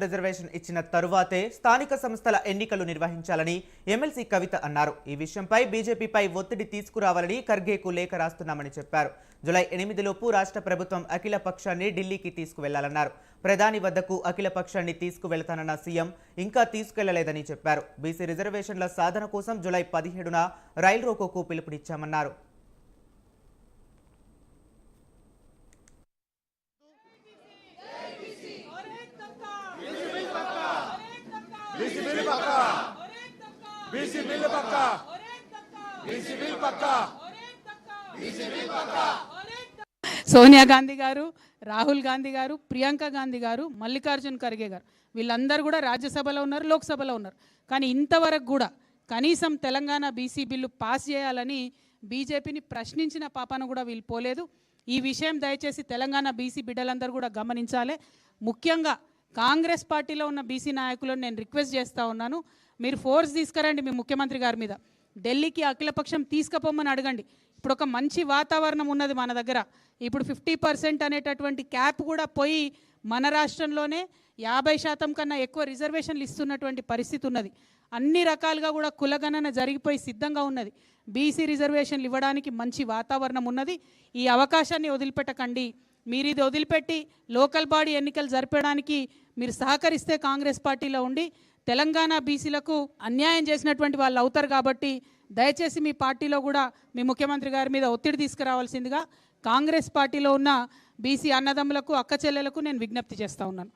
Reservation ఇచ్చిన తరువాతే స్థానిక సంస్థల ఎన్నికలు నిర్వహించాలని ఎమ్మెల్సీ కవిత అన్నారు. ఈ విషయంపై బీజేపీపై ఒత్తిడి తీసుకురావాలని ఖర్గేకు లేఖ రాస్తున్నామని చెప్పారు. జూలై 8లోపు రాష్ట్ర ప్రభుత్వం అఖిల పక్షాన్ని ఢిల్లీకి తీసుకువెళ్లాలన్నారు. ప్రధాని వద్దకు అఖిల పక్షాన్ని తీసుకువెళ్తానన్న సీఎం ఇంకా తీసుకెళ్లలేదని చెప్పారు. బీసీ రిజర్వేషన్ల సాధన కోసం జూలై 17న రైలు రోకోకు పిలుపునిచ్చామన్నారు. సోనియా గాంధీ గారు, రాహుల్ గాంధీ గారు, ప్రియాంక గాంధీ గారు, మల్లికార్జున్ ఖర్గే గారు వీళ్ళందరూ కూడా రాజ్యసభలో ఉన్నారు, లోక్సభలో ఉన్నారు. కానీ ఇంతవరకు కూడా కనీసం తెలంగాణ బీసీ బిల్లు పాస్ చేయాలని బీజేపీని ప్రశ్నించిన పాపాన కూడా వీళ్ళు పోలేదు. ఈ విషయం దయచేసి తెలంగాణ బీసీ బిడ్డలందరూ కూడా గమనించాలి. ముఖ్యంగా కాంగ్రెస్ పార్టీలో ఉన్న బీసీ నాయకులను నేను రిక్వెస్ట్ చేస్తూ ఉన్నాను, మీరు ఫోర్స్ తీసుకురండి మీ ముఖ్యమంత్రి గారి మీద. ఢిల్లీకి అఖిలపక్షం తీసుకుపోమని అడగండి. ఇప్పుడు ఒక మంచి వాతావరణం ఉన్నది మన దగ్గర. ఇప్పుడు 50% అనేటటువంటి క్యాప్ కూడా పోయి మన రాష్ట్రంలోనే 50% కన్నా ఎక్కువ రిజర్వేషన్లు ఇస్తున్నటువంటి పరిస్థితి ఉన్నది. అన్ని రకాలుగా కూడా కులగణన జరిగిపోయి సిద్ధంగా ఉన్నది. బీసీ రిజర్వేషన్లు ఇవ్వడానికి మంచి వాతావరణం ఉన్నది. ఈ అవకాశాన్ని వదిలిపెట్టకండి. మీరు ఇది వదిలిపెట్టి లోకల్ బాడీ ఎన్నికలు జరపడానికి మీరు సహకరిస్తే కాంగ్రెస్ పార్టీలో ఉండి తెలంగాణ బీసీలకు అన్యాయం చేసినటువంటి వాళ్ళు అవుతారు. కాబట్టి దయచేసి మీ పార్టీలో కూడా మీ ముఖ్యమంత్రి గారి మీద ఒత్తిడి తీసుకురావాల్సిందిగా కాంగ్రెస్ పార్టీలో ఉన్న బీసీ అన్నదమ్ములకు, అక్క చెల్లెలకు నేను విజ్ఞప్తి చేస్తూ ఉన్నాను.